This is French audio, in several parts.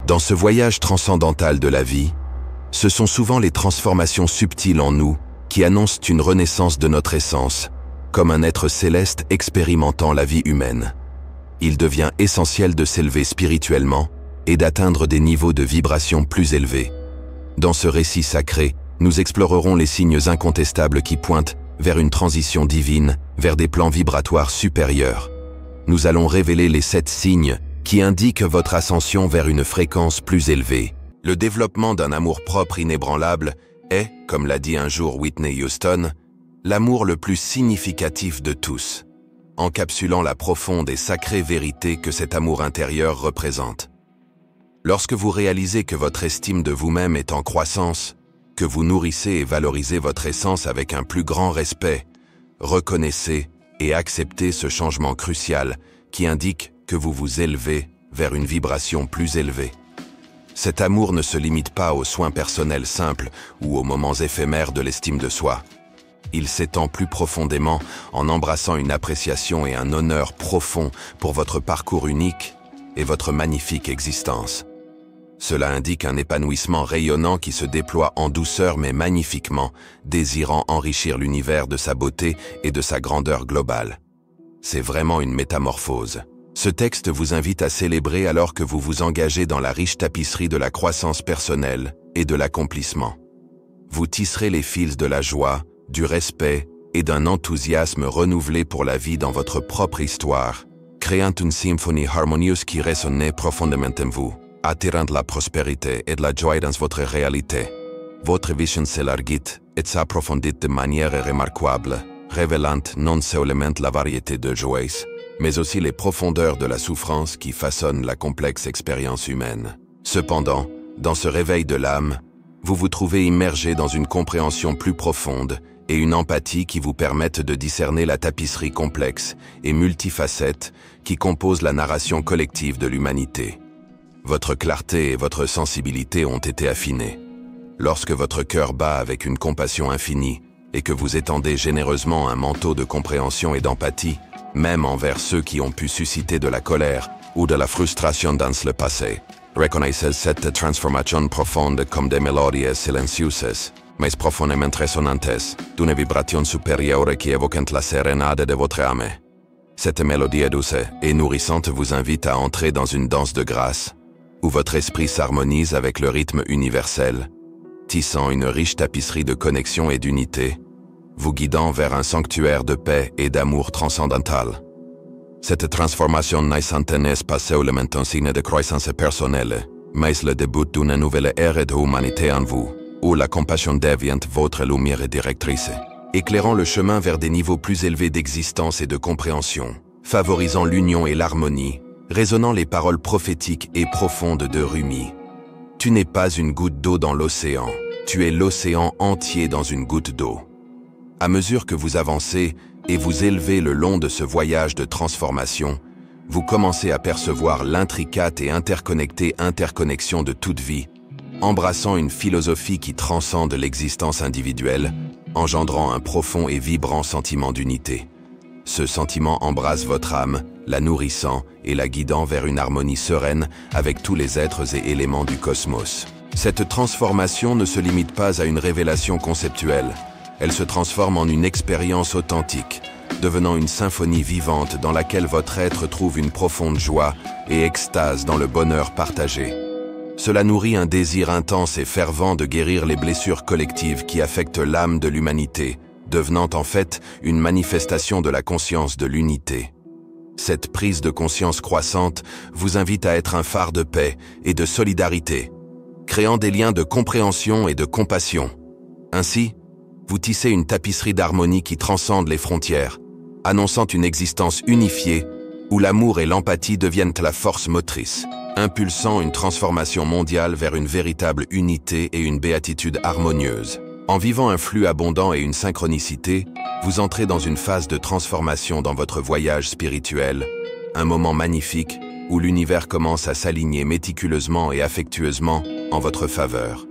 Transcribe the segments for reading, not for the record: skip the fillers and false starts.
Dans ce voyage transcendantal de la vie, ce sont souvent les transformations subtiles en nous qui annoncent une renaissance de notre essence, comme un être céleste expérimentant la vie humaine. Il devient essentiel de s'élever spirituellement et d'atteindre des niveaux de vibration plus élevés. Dans ce récit sacré, nous explorerons les signes incontestables qui pointent vers une transition divine, vers des plans vibratoires supérieurs. Nous allons révéler les 7 signes qui indiquent votre ascension vers une fréquence plus élevée. Le développement d'un amour-propre inébranlable est, comme l'a dit un jour Whitney Houston, l'amour le plus significatif de tous, encapsulant la profonde et sacrée vérité que cet amour intérieur représente. Lorsque vous réalisez que votre estime de vous-même est en croissance, que vous nourrissez et valorisez votre essence avec un plus grand respect, reconnaissez et acceptez ce changement crucial qui indique que vous vous élevez vers une vibration plus élevée. Cet amour ne se limite pas aux soins personnels simples ou aux moments éphémères de l'estime de soi. Il s'étend plus profondément en embrassant une appréciation et un honneur profond pour votre parcours unique et votre magnifique existence. Cela indique un épanouissement rayonnant qui se déploie en douceur mais magnifiquement, désirant enrichir l'univers de sa beauté et de sa grandeur globale. C'est vraiment une métamorphose. Ce texte vous invite à célébrer alors que vous vous engagez dans la riche tapisserie de la croissance personnelle et de l'accomplissement. Vous tisserez les fils de la joie, du respect et d'un enthousiasme renouvelé pour la vie dans votre propre histoire, créant une symphonie harmonieuse qui résonne profondément en vous, attirant de la prospérité et de la joie dans votre réalité. Votre vision s'élargit et s'approfondit de manière remarquable, révélant non seulement la variété de joies, mais aussi les profondeurs de la souffrance qui façonnent la complexe expérience humaine. Cependant, dans ce réveil de l'âme, vous vous trouvez immergé dans une compréhension plus profonde et une empathie qui vous permettent de discerner la tapisserie complexe et multifacette qui compose la narration collective de l'humanité. Votre clarté et votre sensibilité ont été affinées. Lorsque votre cœur bat avec une compassion infinie et que vous étendez généreusement un manteau de compréhension et d'empathie, même envers ceux qui ont pu susciter de la colère ou de la frustration dans le passé. Reconnaissez cette transformation profonde comme des mélodies silencieuses, mais profondément résonantes, d'une vibration supérieure qui évoque la sérénade de votre âme. Cette mélodie douce et nourrissante vous invite à entrer dans une danse de grâce, où votre esprit s'harmonise avec le rythme universel, tissant une riche tapisserie de connexion et d'unité, vous guidant vers un sanctuaire de paix et d'amour transcendantal. Cette transformation naissante n'est pas seulement un signe de croissance personnelle, mais le début d'une nouvelle ère d'humanité en vous, où la compassion devient votre lumière directrice, éclairant le chemin vers des niveaux plus élevés d'existence et de compréhension, favorisant l'union et l'harmonie, résonnant les paroles prophétiques et profondes de Rumi. Tu n'es pas une goutte d'eau dans l'océan, tu es l'océan entier dans une goutte d'eau. À mesure que vous avancez et vous élevez le long de ce voyage de transformation, vous commencez à percevoir l'intricate et interconnectée interconnexion de toute vie, embrassant une philosophie qui transcende l'existence individuelle, engendrant un profond et vibrant sentiment d'unité. Ce sentiment embrasse votre âme, la nourrissant et la guidant vers une harmonie sereine avec tous les êtres et éléments du cosmos. Cette transformation ne se limite pas à une révélation conceptuelle. Elle se transforme en une expérience authentique, devenant une symphonie vivante dans laquelle votre être trouve une profonde joie et extase dans le bonheur partagé. Cela nourrit un désir intense et fervent de guérir les blessures collectives qui affectent l'âme de l'humanité, devenant en fait une manifestation de la conscience de l'unité. Cette prise de conscience croissante vous invite à être un phare de paix et de solidarité, créant des liens de compréhension et de compassion. Ainsi, vous tissez une tapisserie d'harmonie qui transcende les frontières, annonçant une existence unifiée où l'amour et l'empathie deviennent la force motrice, impulsant une transformation mondiale vers une véritable unité et une béatitude harmonieuse. En vivant un flux abondant et une synchronicité, vous entrez dans une phase de transformation dans votre voyage spirituel, un moment magnifique où l'univers commence à s'aligner méticuleusement et affectueusement en votre faveur.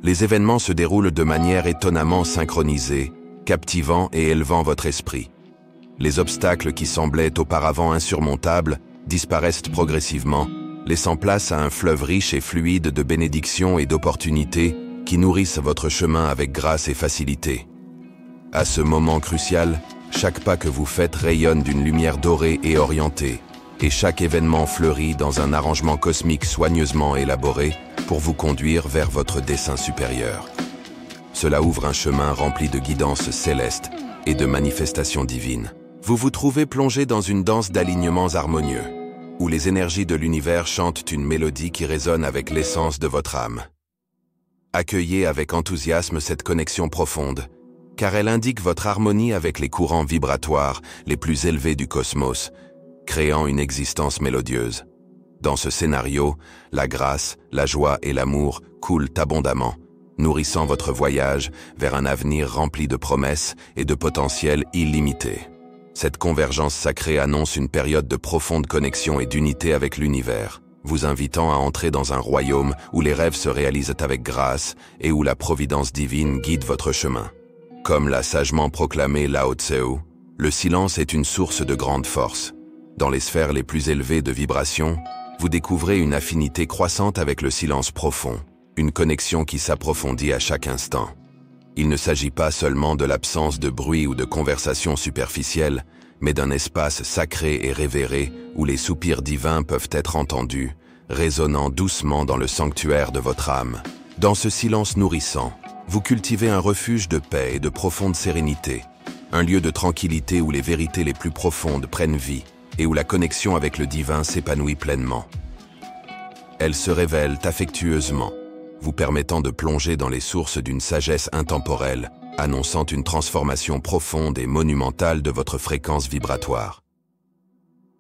Les événements se déroulent de manière étonnamment synchronisée, captivant et élevant votre esprit. Les obstacles qui semblaient auparavant insurmontables disparaissent progressivement, laissant place à un fleuve riche et fluide de bénédictions et d'opportunités qui nourrissent votre chemin avec grâce et facilité. À ce moment crucial, chaque pas que vous faites rayonne d'une lumière dorée et orientée, et chaque événement fleurit dans un arrangement cosmique soigneusement élaboré pour vous conduire vers votre dessein supérieur. Cela ouvre un chemin rempli de guidance céleste et de manifestations divines. Vous vous trouvez plongé dans une danse d'alignements harmonieux, où les énergies de l'univers chantent une mélodie qui résonne avec l'essence de votre âme. Accueillez avec enthousiasme cette connexion profonde, car elle indique votre harmonie avec les courants vibratoires les plus élevés du cosmos, créant une existence mélodieuse. Dans ce scénario, la grâce, la joie et l'amour coulent abondamment, nourrissant votre voyage vers un avenir rempli de promesses et de potentiel illimité. Cette convergence sacrée annonce une période de profonde connexion et d'unité avec l'univers, vous invitant à entrer dans un royaume où les rêves se réalisent avec grâce et où la providence divine guide votre chemin. Comme l'a sagement proclamé Lao Tseu, le silence est une source de grande force. Dans les sphères les plus élevées de vibration, vous découvrez une affinité croissante avec le silence profond, une connexion qui s'approfondit à chaque instant. Il ne s'agit pas seulement de l'absence de bruit ou de conversation superficielle, mais d'un espace sacré et révéré où les soupirs divins peuvent être entendus, résonnant doucement dans le sanctuaire de votre âme. Dans ce silence nourrissant, vous cultivez un refuge de paix et de profonde sérénité, un lieu de tranquillité où les vérités les plus profondes prennent vie et où la connexion avec le divin s'épanouit pleinement. Elles se révèlent affectueusement, vous permettant de plonger dans les sources d'une sagesse intemporelle, annonçant une transformation profonde et monumentale de votre fréquence vibratoire.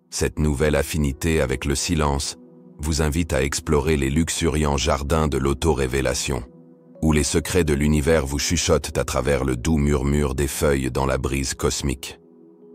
Cette nouvelle affinité avec le silence vous invite à explorer les luxuriants jardins de l'auto-révélation, où les secrets de l'univers vous chuchotent à travers le doux murmure des feuilles dans la brise cosmique.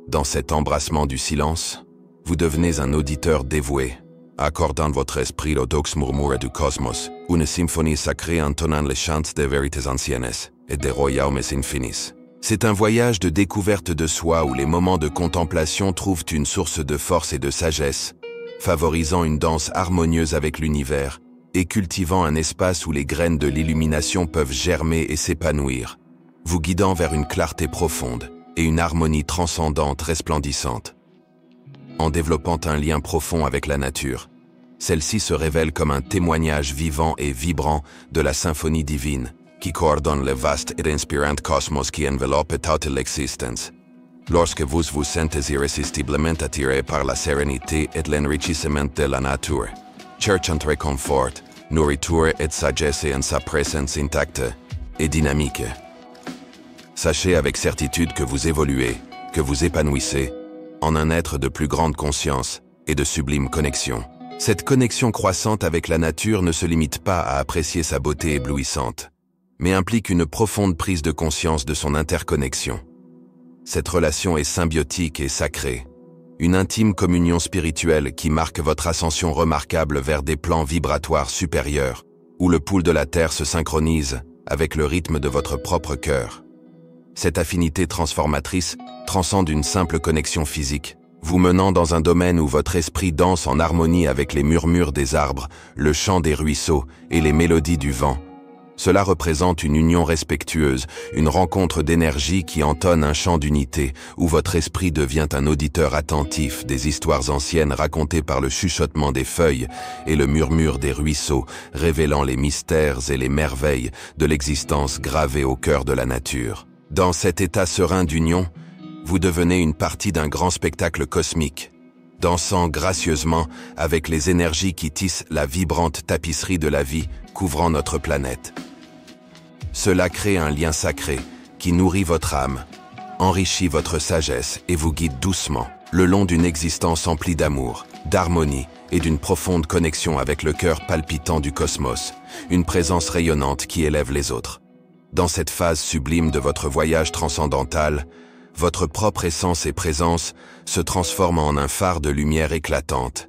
Dans cet embrassement du silence, vous devenez un auditeur dévoué, accordant votre esprit au doux murmure du cosmos, une symphonie sacrée entonnant les chants des vérités anciennes et des royaumes infinis. C'est un voyage de découverte de soi où les moments de contemplation trouvent une source de force et de sagesse, favorisant une danse harmonieuse avec l'univers et cultivant un espace où les graines de l'illumination peuvent germer et s'épanouir, vous guidant vers une clarté profonde et une harmonie transcendante resplendissante. En développant un lien profond avec la nature, celle-ci se révèle comme un témoignage vivant et vibrant de la symphonie divine, qui coordonne le vaste et inspirant cosmos qui enveloppe toute l'existence. Lorsque vous vous sentez irrésistiblement attiré par la sérénité et l'enrichissement de la nature, cherchant réconfort, nourriture et sagesse en sa présence intacte et dynamique. Sachez avec certitude que vous évoluez, que vous épanouissez, en un être de plus grande conscience et de sublime connexion. Cette connexion croissante avec la nature ne se limite pas à apprécier sa beauté éblouissante, mais implique une profonde prise de conscience de son interconnexion. Cette relation est symbiotique et sacrée, une intime communion spirituelle qui marque votre ascension remarquable vers des plans vibratoires supérieurs, où le pouls de la Terre se synchronise avec le rythme de votre propre cœur. Cette affinité transformatrice transcende une simple connexion physique, vous menant dans un domaine où votre esprit danse en harmonie avec les murmures des arbres, le chant des ruisseaux et les mélodies du vent. Cela représente une union respectueuse, une rencontre d'énergie qui entonne un chant d'unité, où votre esprit devient un auditeur attentif des histoires anciennes racontées par le chuchotement des feuilles et le murmure des ruisseaux, révélant les mystères et les merveilles de l'existence gravée au cœur de la nature. Dans cet état serein d'union, vous devenez une partie d'un grand spectacle cosmique, dansant gracieusement avec les énergies qui tissent la vibrante tapisserie de la vie couvrant notre planète. Cela crée un lien sacré qui nourrit votre âme, enrichit votre sagesse et vous guide doucement le long d'une existence emplie d'amour, d'harmonie et d'une profonde connexion avec le cœur palpitant du cosmos, une présence rayonnante qui élève les autres. Dans cette phase sublime de votre voyage transcendantal, votre propre essence et présence se transforment en un phare de lumière éclatante,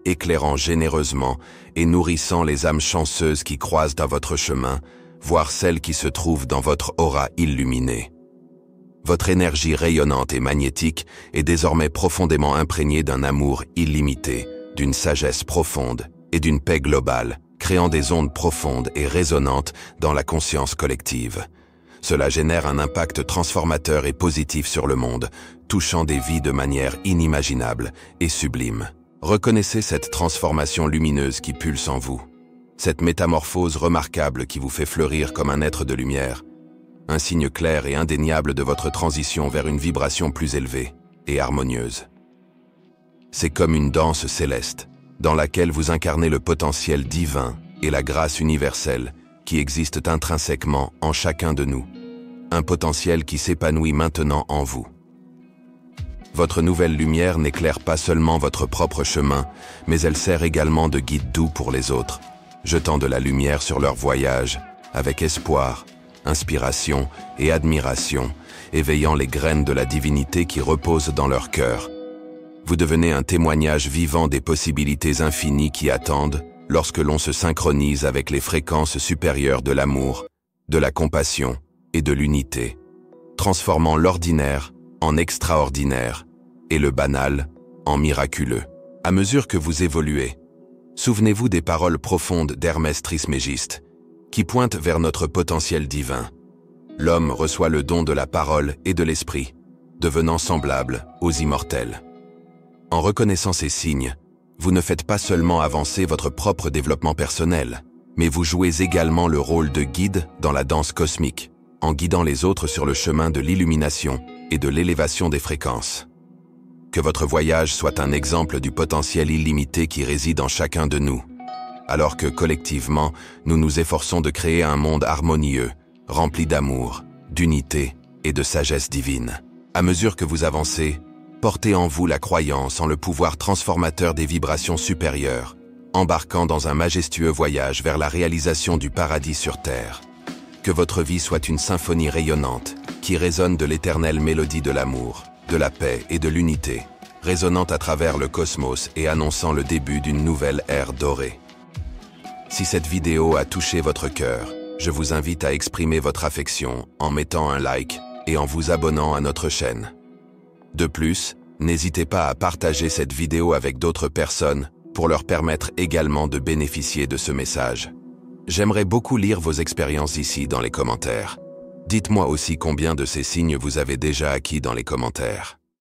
éclairant généreusement et nourrissant les âmes chanceuses qui croisent dans votre chemin, voire celles qui se trouvent dans votre aura illuminée. Votre énergie rayonnante et magnétique est désormais profondément imprégnée d'un amour illimité, d'une sagesse profonde et d'une paix globale, créant des ondes profondes et résonantes dans la conscience collective. Cela génère un impact transformateur et positif sur le monde, touchant des vies de manière inimaginable et sublime. Reconnaissez cette transformation lumineuse qui pulse en vous, cette métamorphose remarquable qui vous fait fleurir comme un être de lumière, un signe clair et indéniable de votre transition vers une vibration plus élevée et harmonieuse. C'est comme une danse céleste, dans laquelle vous incarnez le potentiel divin et la grâce universelle qui existent intrinsèquement en chacun de nous, un potentiel qui s'épanouit maintenant en vous. Votre nouvelle lumière n'éclaire pas seulement votre propre chemin, mais elle sert également de guide doux pour les autres, jetant de la lumière sur leur voyage, avec espoir, inspiration et admiration, éveillant les graines de la divinité qui reposent dans leur cœur. Vous devenez un témoignage vivant des possibilités infinies qui attendent lorsque l'on se synchronise avec les fréquences supérieures de l'amour, de la compassion et de l'unité, transformant l'ordinaire en extraordinaire et le banal en miraculeux. À mesure que vous évoluez, souvenez-vous des paroles profondes d'Hermès Trismégiste, qui pointent vers notre potentiel divin. L'homme reçoit le don de la parole et de l'esprit, devenant semblable aux immortels. En reconnaissant ces signes, vous ne faites pas seulement avancer votre propre développement personnel, mais vous jouez également le rôle de guide dans la danse cosmique, en guidant les autres sur le chemin de l'illumination et de l'élévation des fréquences. Que votre voyage soit un exemple du potentiel illimité qui réside en chacun de nous, alors que collectivement, nous nous efforçons de créer un monde harmonieux, rempli d'amour, d'unité et de sagesse divine. À mesure que vous avancez, portez en vous la croyance en le pouvoir transformateur des vibrations supérieures, embarquant dans un majestueux voyage vers la réalisation du paradis sur Terre. Que votre vie soit une symphonie rayonnante, qui résonne de l'éternelle mélodie de l'amour, de la paix et de l'unité, résonnant à travers le cosmos et annonçant le début d'une nouvelle ère dorée. Si cette vidéo a touché votre cœur, je vous invite à exprimer votre affection en mettant un like et en vous abonnant à notre chaîne. De plus, n'hésitez pas à partager cette vidéo avec d'autres personnes pour leur permettre également de bénéficier de ce message. J'aimerais beaucoup lire vos expériences ici dans les commentaires. Dites-moi aussi combien de ces signes vous avez déjà acquis dans les commentaires.